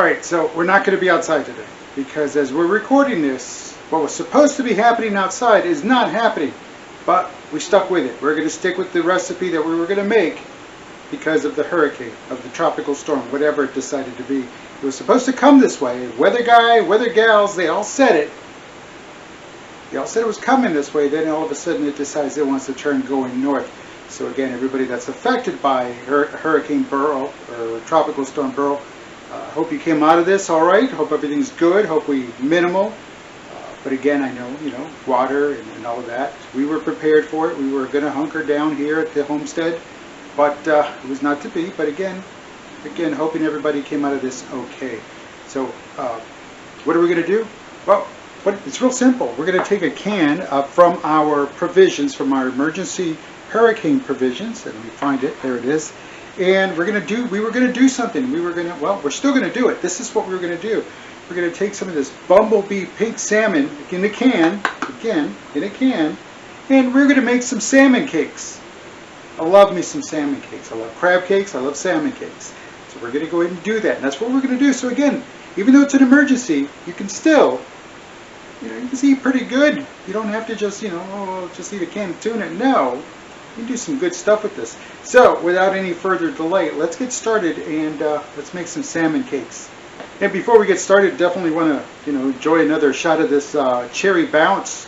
Alright, so we're not going to be outside today because as we're recording this, what was supposed to be happening outside is not happening. But we stuck with it. We're going to stick with the recipe that we were going to make because of the hurricane, of the tropical storm, whatever it decided to be. It was supposed to come this way. Weather guy, weather gals, they all said it. They all said it was coming this way. Then all of a sudden it decides it wants to turn going north. So again, everybody that's affected by Hurricane Beryl or Tropical Storm Beryl, hope you came out of this all right. Hope everything's good. Hope we minimal. But again, I know, water and all of that. We were prepared for it. We were going to hunker down here at the homestead, but it was not to be. But again, hoping everybody came out of this okay. So, what are we going to do? Well, it's real simple. We're going to take a can from our provisions, from our emergency hurricane provisions, and we find it. There it is. And we were going to do something. We're still going to do it. This is what we were going to do. We're going to take some of this bumblebee pink salmon in a can, and we're going to make some salmon cakes. I love me some salmon cakes. I love crab cakes. I love salmon cakes. So we're going to go ahead and do that. And that's what we're going to do. So again, even though it's an emergency, you can still, you can eat pretty good. You don't have to just, just eat a can of tuna. No, you can do some good stuff with this. So without any further delay, let's get started and let's make some salmon cakes. And before we get started, definitely want to, enjoy another shot of this cherry bounce.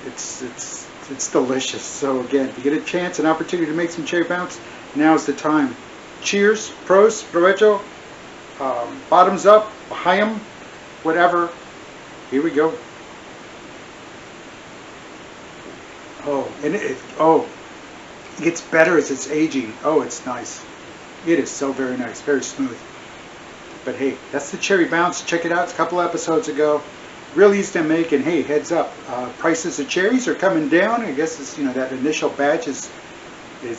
It's delicious. So again, if you get a chance, an opportunity to make some cherry bounce, now's the time. Cheers, pros, provecho, bottoms up, hayam, whatever. Here we go. Oh, and it gets better as it's aging. Oh, it's nice. It is so very nice, very smooth. But hey, that's the cherry bounce. Check it out. It's a couple episodes ago. Real easy to make, and hey, heads up. Prices of cherries are coming down. I guess it's, that initial batch is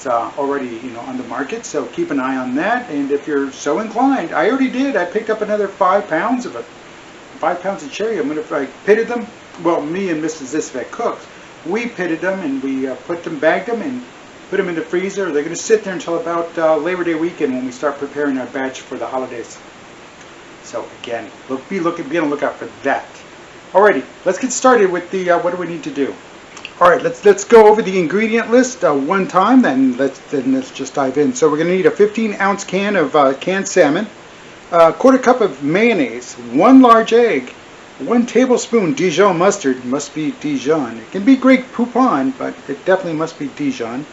already on the market. So keep an eye on that. And if you're so inclined, I already did. I picked up another 5 pounds of it. 5 pounds of cherry. I pitted them. Well, me and Mrs. Zisvek cooked. We pitted them and we bagged them and put them in the freezer. They're going to sit there until about Labor Day weekend when we start preparing our batch for the holidays. So again, be on the lookout for that. Alrighty, let's get started with the what do we need to do. Alright, let's go over the ingredient list one time, then let's just dive in. So we're going to need a 15-ounce can of canned salmon, a quarter cup of mayonnaise, 1 large egg, 1 tablespoon Dijon mustard, must be Dijon. It can be Grey Poupon, but it definitely must be Dijon.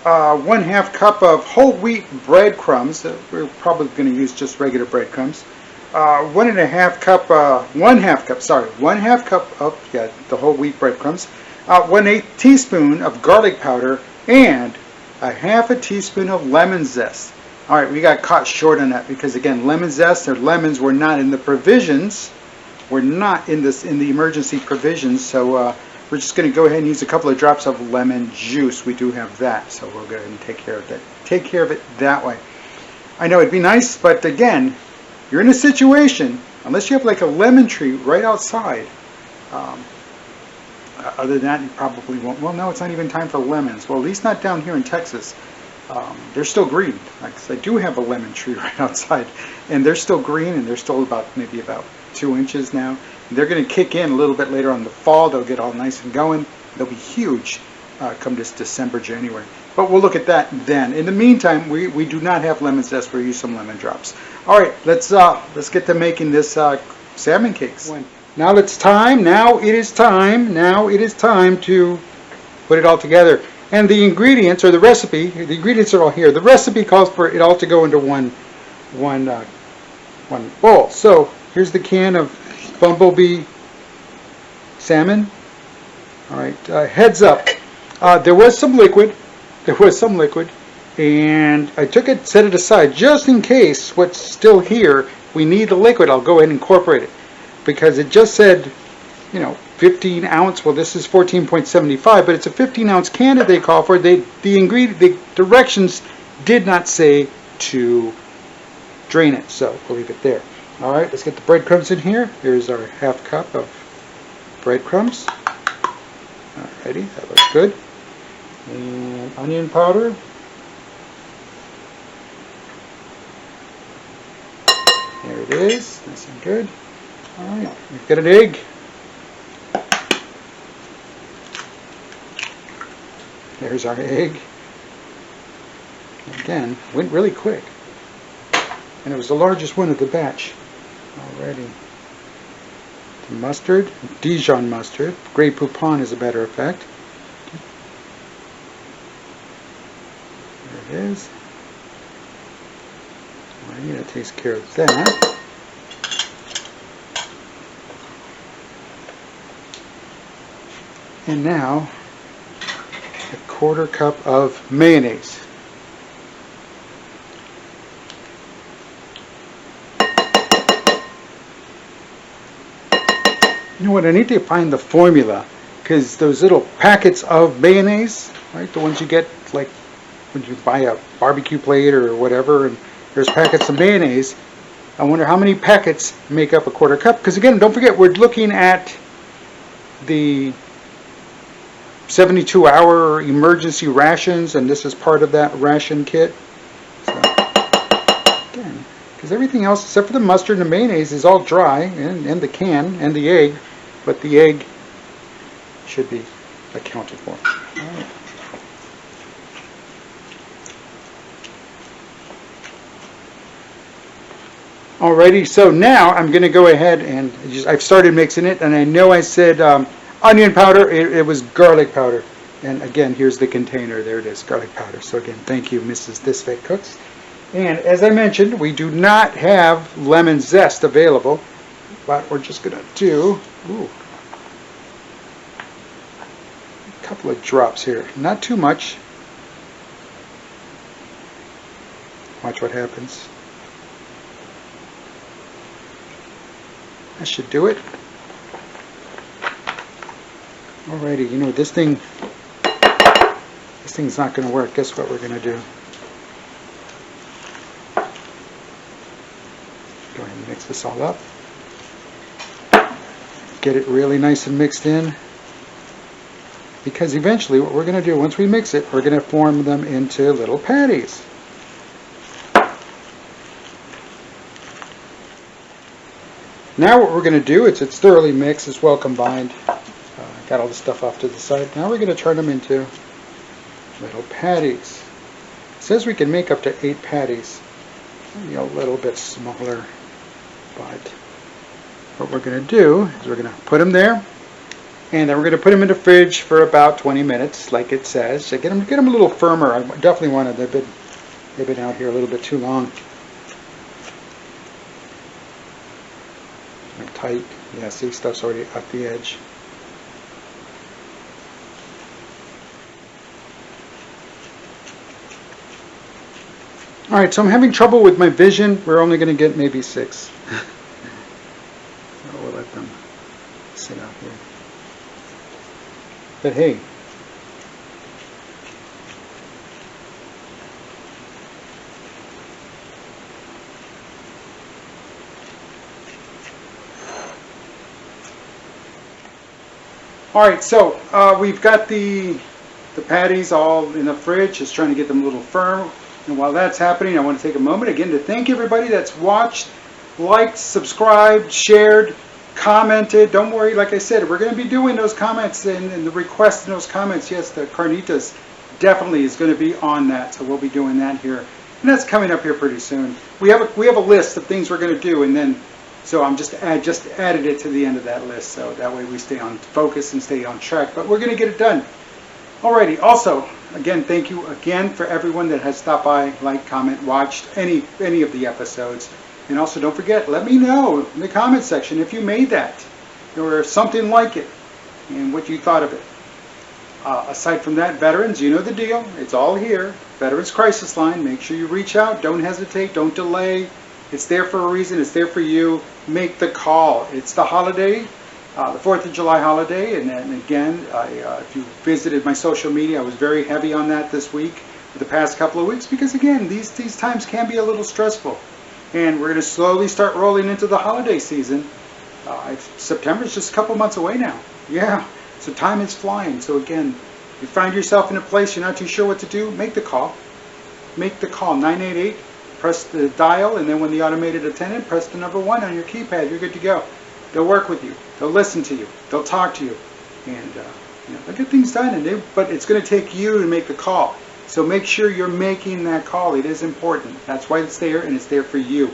1/2 cup of whole wheat breadcrumbs. We're probably going to use just regular breadcrumbs. 1/2 cup of the whole wheat breadcrumbs. 1/8 teaspoon of garlic powder and 1/2 teaspoon of lemon zest. All right, we got caught short on that because again, lemon zest or lemons were not in the provisions. We're not in the emergency provisions, so we're just going to go ahead and use a couple of drops of lemon juice. We do have that, so we'll go ahead and take care of that. Take care of it that way. I know it'd be nice, but again, you're in a situation, unless you have like a lemon tree right outside. Other than that, you probably won't. Well, no, it's not even time for lemons. Well, at least not down here in Texas. They're still green. Like, I do have a lemon tree right outside, and they're still green, and they're still maybe about 2 inches now. And they're going to kick in a little bit later on in the fall. They'll get all nice and going. They'll be huge come this December, January. But we'll look at that then. In the meantime, we do not have lemon zest. We'll use some lemon drops. All right, let's get to making this salmon cakes. Now it is time to put it all together. And the ingredients, or the ingredients are all here. The recipe calls for it all to go into one bowl. So here's the can of bumblebee salmon. All right, heads up. There was some liquid, and I took it, set it aside just in case what's still here, we need the liquid. I'll go ahead and incorporate it because it just said, 15 ounce. Well, this is 14.75, but it's a 15-ounce can that they call for. The directions did not say to drain it, so we'll leave it there. All right, let's get the breadcrumbs in here. Here's our 1/2 cup of breadcrumbs. Alrighty, that looks good. And onion powder. There There it is, nice and good. All right, we've got an egg. There's our egg. Again, went really quick. And it was the largest one of the batch already. The mustard, Dijon mustard. Grey Poupon is a better effect. There it is. Alright, that takes care of that. And now, a 1/4 cup of mayonnaise. You know what, I need to find the formula, because those little packets of mayonnaise, right, the ones you get like when you buy a barbecue plate or whatever, and there's packets of mayonnaise. I wonder how many packets make up a 1/4 cup, because again, don't forget, we're looking at the 72-hour emergency rations, and this is part of that ration kit. So, again, because everything else except for the mustard and the mayonnaise is all dry, and the can and the egg, but the egg should be accounted for. Alrighty, so now I'm going to go ahead and I've started mixing it, and I know I said onion powder, it was garlic powder. And again, here's the container, there it is, garlic powder. So again, thank you, Mrs. This Fat Cooks. And as I mentioned, we do not have lemon zest available, but we're just going to do a couple of drops here. Not too much. Watch what happens. That should do it. Alrighty, you know, this thing's not going to work. Guess what we're going to do? Go ahead and mix this all up. Get it really nice and mixed in. Because eventually what we're going to do, once we mix it, we're going to form them into little patties. Now what we're going to do, it's thoroughly mixed, it's well combined. Got all the stuff off to the side. Now we're going to turn them into little patties. It says we can make up to 8 patties. Maybe a little bit smaller, but what we're going to do is we're going to put them there, and then we're going to put them in the fridge for about 20 minutes, like it says. So get them a little firmer. I definitely wanted. They've been out here a little bit too long. Tight. Yeah, see, stuff's already at the edge. Alright, so I'm having trouble with my vision. We're only going to get maybe 6. So we'll let them sit out here. But hey, alright, so we've got the patties all in the fridge, just trying to get them a little firm. And while that's happening, I want to take a moment again to thank everybody that's watched, liked, subscribed, shared, commented. Don't worry, like I said, we're going to be doing those comments and the requests in those comments. Yes, the carnitas definitely is going to be on that, so we'll be doing that here. And that's coming up here pretty soon. We have a list of things we're going to do, and then so I'm just added it to the end of that list, so that way we stay on focus and stay on track. But we're going to get it done. Alrighty. Also, again, thank you again for everyone that has stopped by, liked, comment, watched any of the episodes. And also, don't forget, let me know in the comment section if you made that or something like it and what you thought of it. Aside from that, veterans, you know the deal. It's all here. Veterans Crisis Line. Make sure you reach out. Don't hesitate. Don't delay. It's there for a reason. It's there for you. Make the call. It's the holiday, the 4th of July holiday. And then again, if you visited my social media, I was very heavy on that this week, for the past couple of weeks, because again, these times can be a little stressful. And we're going to slowly start rolling into the holiday season. September's just a couple months away now. Yeah, so time is flying. So again, if you find yourself in a place you're not too sure what to do, make the call. Make the call, press the dial, and then when the automated attendant, press the number 1 on your keypad. You're good to go. They'll work with you. They'll listen to you. They'll talk to you, and they'll get things done. But it's going to take you to make the call. So make sure you're making that call. It is important. That's why it's there, and it's there for you.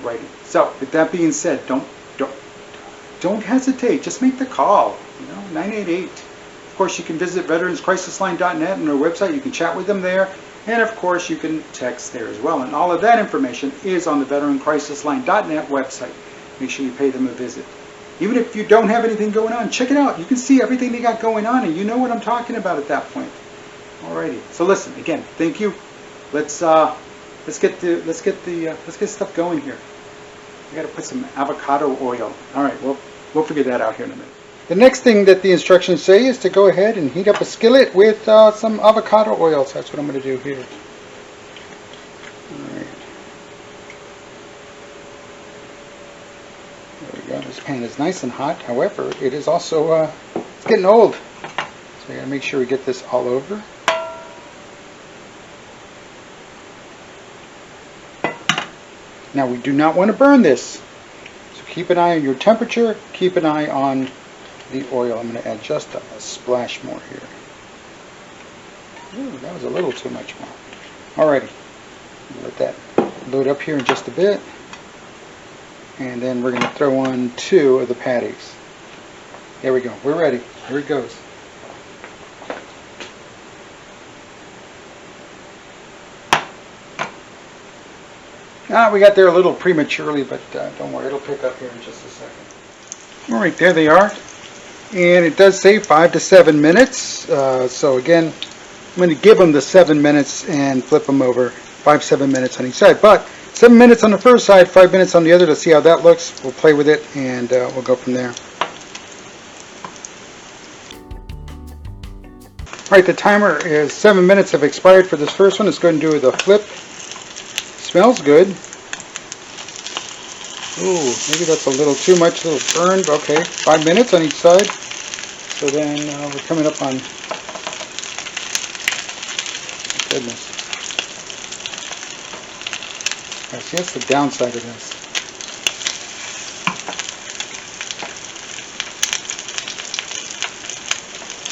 Right. So with that being said, don't hesitate. Just make the call. 988. Of course, you can visit veteranscrisisline.net and our website. You can chat with them there. And of course, you can text there as well. And all of that information is on the veteranscrisisline.net website. Make sure you pay them a visit. Even if you don't have anything going on, check it out. You can see everything they got going on, and you know what I'm talking about at that point. Alrighty. So listen, again, thank you. Let's get stuff going here. I got to put some avocado oil. All right, we'll figure that out here in a minute. The next thing that the instructions say is to go ahead and heat up a skillet with some avocado oil. So that's what I'm going to do here. All right. There we go. This pan is nice and hot. However, it is also it's getting old. So I got to make sure we get this all over. Now we do not want to burn this. So keep an eye on your temperature. Keep an eye on the oil. I'm going to add just a splash more here. Ooh, that was a little too much more. Alrighty. Let that load up here in just a bit. And then we're going to throw on 2 of the patties. There we go. We're ready. Here it goes. We got there a little prematurely, but don't worry. It'll pick up here in just a second. Alright, there they are. And it does say 5 to 7 minutes. So again, I'm going to give them the 7 minutes and flip them over. 5-7 minutes on each side. But 7 minutes on the first side, 5 minutes on the other to see how that looks. We'll play with it and we'll go from there. Alright, the timer is 7 minutes have expired for this first one. Let's go ahead and do the flip. Smells good. Ooh, maybe that's a little too much, a little burned. Okay, 5 minutes on each side. So then we're coming up on, goodness. See, that's the downside of this.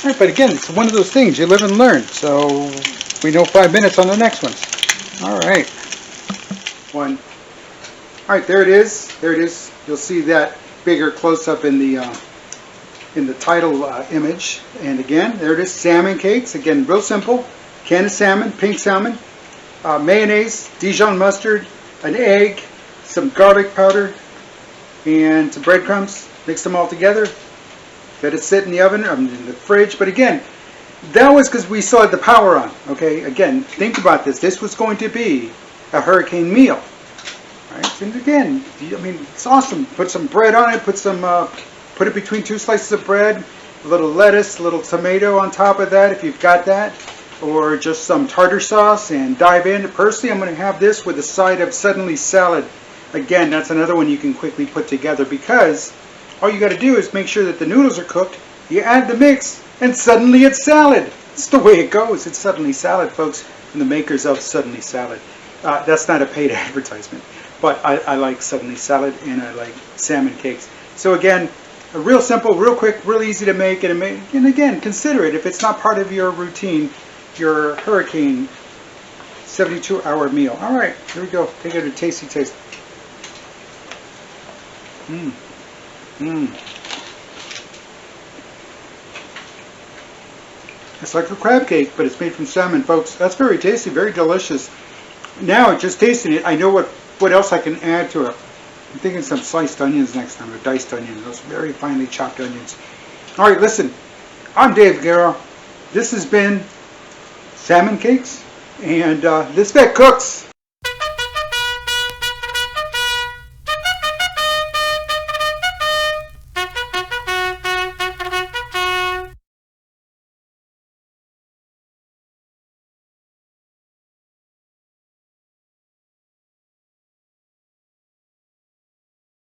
Alright, but again, it's one of those things, you live and learn. So we know 5 minutes on the next one. Alright. One. Alright, there it is. There it is. You'll see that bigger close-up in the title image. And again, there it is. Salmon cakes. Again, real simple. Can of salmon, pink salmon, mayonnaise, Dijon mustard, an egg, some garlic powder, and some breadcrumbs. Mix them all together. Let it sit in the oven, in the fridge. But again, that was because we saw the power on. Okay, again, think about this. This was going to be a hurricane meal. Right? And again, I mean, it's awesome. Put some bread on it. Put it between 2 slices of bread. A little lettuce, a little tomato on top of that if you've got that. Or just some tartar sauce and dive in. Personally, I'm going to have this with a side of suddenly salad. Again, that's another one you can quickly put together because all you got to do is make sure that the noodles are cooked. You add the mix, and suddenly it's salad. It's the way it goes. It's suddenly salad, folks, from the makers of Suddenly Salad. That's not a paid advertisement, but I like Suddenly Salad and I like salmon cakes. So again, real simple, real quick, real easy to make, and again, consider it if it's not part of your routine, your hurricane 72-hour meal. All right, here we go. Take it a tasty taste. It's like a crab cake, but it's made from salmon, folks. That's very tasty, very delicious. Now, just tasting it, I know what else I can add to it. I'm thinking some sliced onions next time, or diced onions, those very finely chopped onions. All right, listen, I'm Dave Beryl. This has been Salmon Cakes, and this vet cooks.